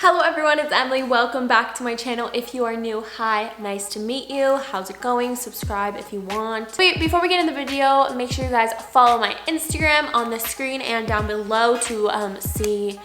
Hello everyone, it's Emily. Welcome back to my channel. If you are new, hi, nice to meet you. How's it going? Subscribe if you want. Wait, before we get in the video, make sure you guys follow my Instagram on the screen and down below to see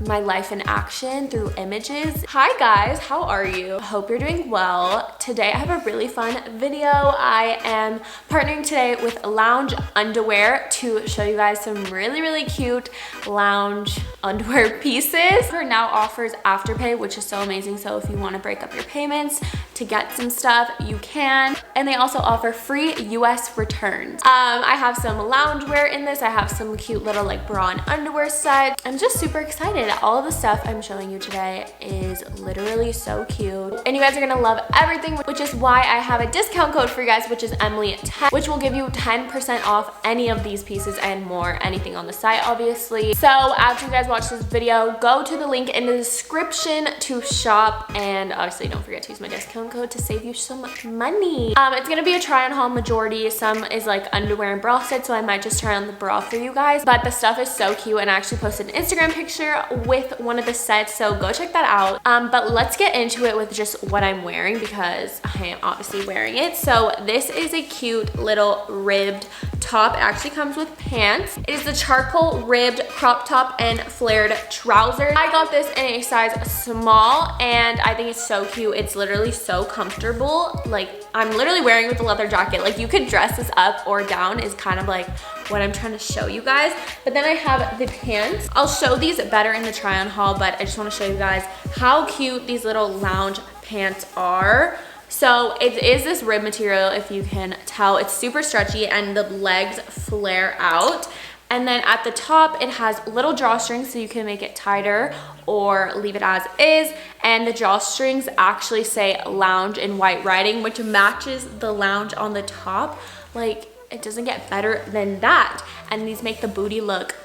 my life in action through images. Hi guys, how are you? Hope you're doing well. Today I have a really fun video. I am partnering today with Lounge Underwear to show you guys some really cute lounge underwear pieces. Her now offers Afterpay, which is so amazing. So if you want to break up your payments to get some stuff, you can. And they also offer free US returns. I have some loungewear in this. I have some cute little like bra and underwear set. I'm just super excited. All of the stuff I'm showing you today is literally so cute. And you guys are gonna love everything, which is why I have a discount code for you guys, which is Emily10, which will give you 10% off any of these pieces and more, anything on the site, obviously. So after you guys watch this video, go to the link in the description to shop. And obviously don't forget to use my discount code to save you some money. It's gonna be a try on haul majority. Some is like underwear and bra set, so I might just try on the bra for you guys. But the stuff is so cute, and I actually posted an Instagram picture with one of the sets, so go check that out. But let's get into it with just what I'm wearing, because I am obviously wearing it. So this is a cute little ribbed top. It actually comes with pants. It is the charcoal ribbed crop top and flared trousers. I got this in a size small, and I think it's so cute. It's literally so comfortable. Like, I'm literally wearing it with a leather jacket. Like, you could dress this up or down, is kind of like what I'm trying to show you guys. But then I have the pants. I'll show these better in the try on haul, but I just want to show you guys how cute these little lounge pants are. So it is this rib material, if you can tell. It's super stretchy and the legs flare out. And then at the top, it has little drawstrings, so you can make it tighter or leave it as is. And the drawstrings actually say lounge in white writing, which matches the lounge on the top. Like, it doesn't get better than that. And these make the booty look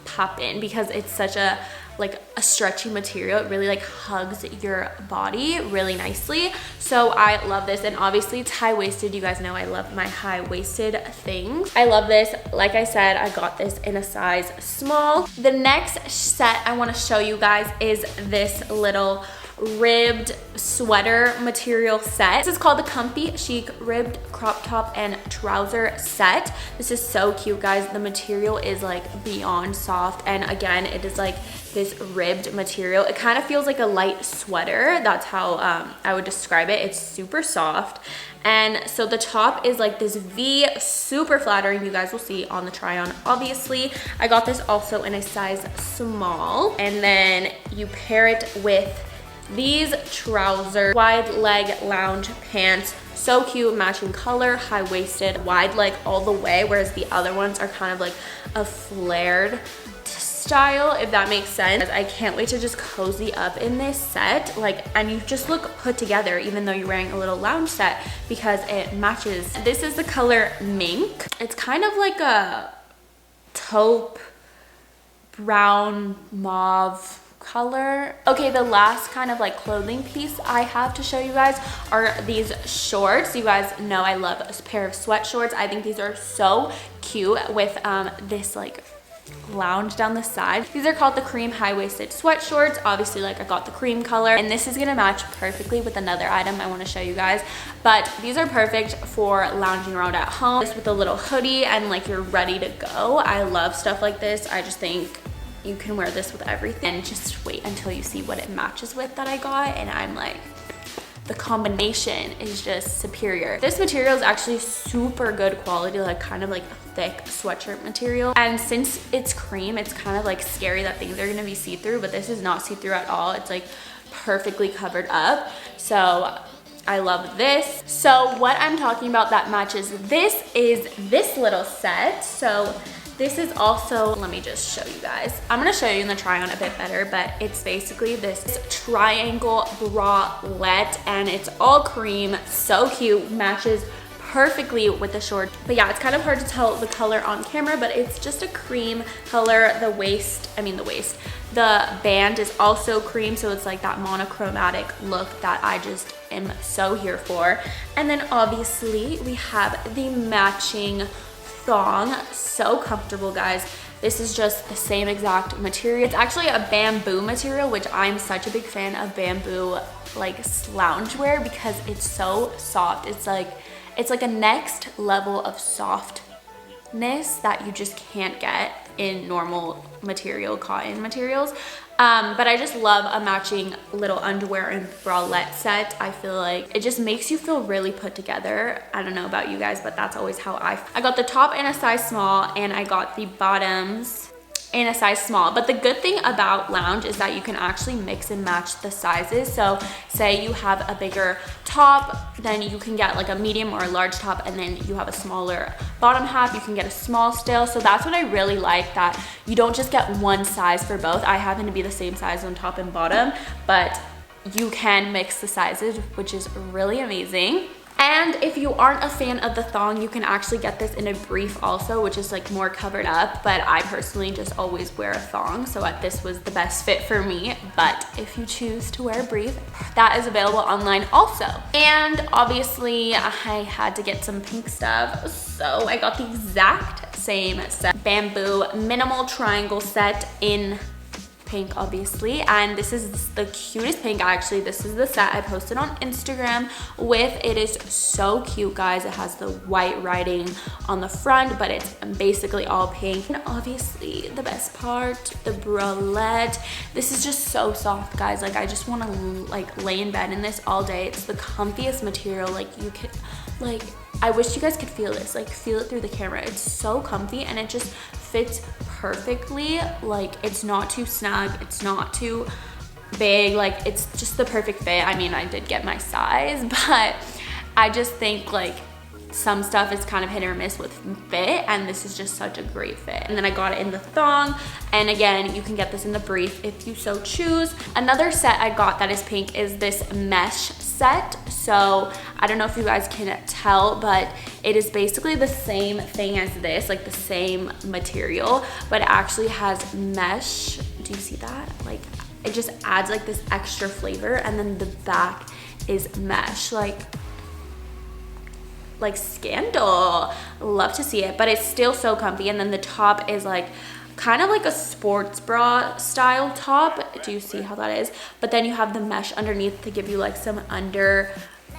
pop in because it's such a stretchy material. It really like hugs your body really nicely. So I love this, and obviously it's high-waisted. You guys know I love my high-waisted things. I love this. Like I said, I got this in a size small. The next set I want to show you guys is this little ribbed sweater material set. This is called the Comfy Chic Ribbed Crop Top and Trouser Set. This is so cute, guys. The material is like beyond soft, and again, it is like this ribbed material. It kind of feels like a light sweater. That's how I would describe it. It's super soft. And so the top is like this V, super flattering. You guys will see on the try on, obviously. I got this also in a size small. And then you pair it with these trousers, wide leg lounge pants. So cute, matching color, high-waisted, wide leg all the way, whereas the other ones are kind of like a flared style, if that makes sense. I can't wait to just cozy up in this set, like, and you just look put together even though you're wearing a little lounge set because it matches. This is the color mink. It's kind of like a taupe brown mauve color. Okay, the last kind of like clothing piece I have to show you guys are these shorts. You guys know I love a pair of sweat shorts. I think these are so cute with this like lounge down the side. These are called the cream high-waisted sweat shorts. Obviously, like, I got the cream color, and this is gonna match perfectly with another item I want to show you guys. But these are perfect for lounging around at home, just with a little hoodie, and like you're ready to go. I love stuff like this. I just think you can wear this with everything. And just wait until you see what it matches with that I got, and I'm like, the combination is just superior. This material is actually super good quality, like kind of like thick sweatshirt material. And since it's cream, it's kind of like scary that things are gonna be see-through, but this is not see-through at all. It's like perfectly covered up. So I love this. So what I'm talking about that matches this is this little set. So this is also, let me just show you guys. I'm gonna show you in the try on a bit better, but it's basically this triangle bralette, and it's all cream, so cute, matches perfectly with the shorts. But yeah, it's kind of hard to tell the color on camera, but it's just a cream color. The band is also cream, so it's like that monochromatic look that I just am so here for. And then obviously we have the matching thong. So comfortable, guys. This is just the same exact material. It's actually a bamboo material, which I'm such a big fan of bamboo like loungewear because it's so soft. It's like a next level of softness that you just can't get in normal material, cotton materials. But I just love a matching little underwear and bralette set. I feel like it just makes you feel really put together. I don't know about you guys, but that's always how I got the top in a size small and I got the bottoms in a size small. But the good thing about lounge is that you can actually mix and match the sizes. So say you have a bigger top, then you can get like a medium or a large top, and then you have a smaller bottom half, you can get a small still. So that's what I really like, that you don't just get one size for both. I happen to be the same size on top and bottom, but you can mix the sizes, which is really amazing. And if you aren't a fan of the thong, you can actually get this in a brief also, which is like more covered up, but I personally just always wear a thong, so this was the best fit for me. But if you choose to wear a brief, that is available online also. And obviously I had to get some pink stuff, so I got the exact same set, bamboo minimal triangle set in pink, obviously, and this is the cutest pink. Actually, this is the set I posted on Instagram with. It is so cute, guys. It has the white writing on the front, but it's basically all pink. And obviously the best part, the bralette. This is just so soft, guys. Like, I just want to like lay in bed in this all day. It's the comfiest material. Like, you could, like, I wish you guys could feel this, like feel it through the camera. It's so comfy and it just fits perfectly. Like, it's not too snug, it's not too big, like it's just the perfect fit. I mean, I did get my size, but I just think like some stuff is kind of hit or miss with fit, and this is just such a great fit. And then I got it in the thong, and again, you can get this in the brief if you so choose. Another set I got that is pink is this mesh set. So I don't know if you guys can tell, but it is basically the same thing as this, like the same material, but it actually has mesh. Do you see that? Like, it just adds like this extra flavor, and then the back is mesh, like Scandal. Love to see it, but it's still so comfy. And then the top is like kind of like a sports bra style top. Do you see how that is? But then you have the mesh underneath to give you like some under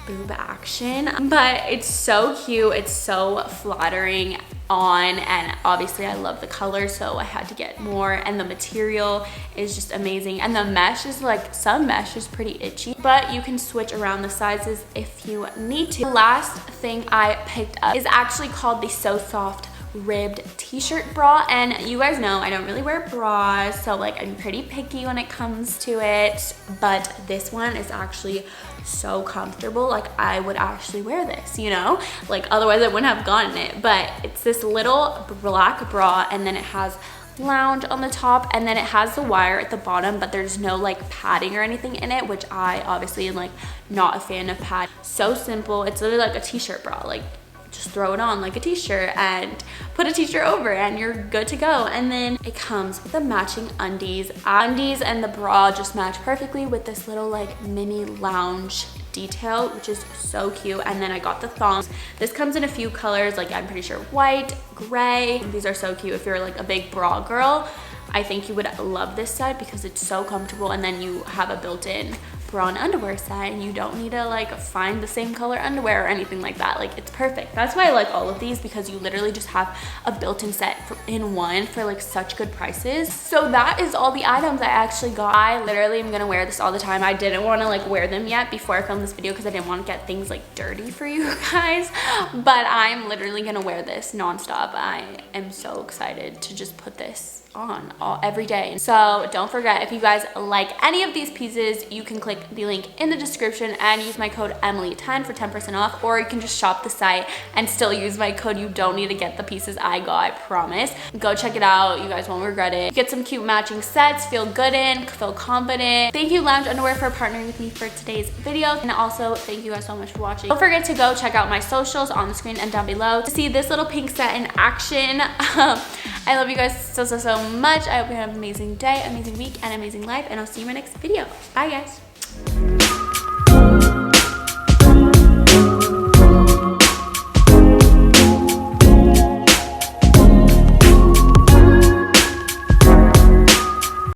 boob action. But it's so cute, it's so flattering on, and obviously I love the color, so I had to get more. And the material is just amazing, and the mesh is like, some mesh is pretty itchy, but you can switch around the sizes if you need to. The last thing I picked up is actually called the So Soft ribbed t-shirt bra, and you guys know I don't really wear bras, so like I'm pretty picky when it comes to it, but this one is actually so comfortable. Like, I would actually wear this, you know, like otherwise I wouldn't have gotten it. But it's this little black bra, and then it has lounge on the top, and then it has the wire at the bottom, but there's no like padding or anything in it, which I obviously am like not a fan of pad. So simple. It's literally like a t-shirt bra. Like, just throw it on like a t-shirt and put a t-shirt over and you're good to go. And then it comes with the matching undies. Undies and the bra just match perfectly with this little like mini lounge detail, which is so cute. And then I got the thongs. This comes in a few colors, like I'm pretty sure white, gray. These are so cute if you're like a big bra girl. I think you would love this set because it's so comfortable, and then you have a built-in bra and underwear set, and you don't need to like find the same color underwear or anything like that. Like, it's perfect. That's why I like all of these, because you literally just have a built-in set in one for like such good prices. So that is all the items I actually got. I literally am gonna wear this all the time. I didn't want to like wear them yet before I filmed this video because I didn't want to get things like dirty for you guys, but I'm literally gonna wear this nonstop. I am so excited to just put this on every day. So don't forget, if you guys like any of these pieces, you can click the link in the description and use my code Emily10 for 10% off, or you can just shop the site and still use my code. You don't need to get the pieces I got, I promise. Go check it out, you guys won't regret it. Get some cute matching sets, feel good in, feel confident. Thank you Lounge Underwear for partnering with me for today's video, and also thank you guys so much for watching. Don't forget to go check out my socials on the screen and down below to see this little pink set in action. I love you guys so much. I hope you have an amazing day, amazing week, and amazing life, and I'll see you in my next video. Bye guys.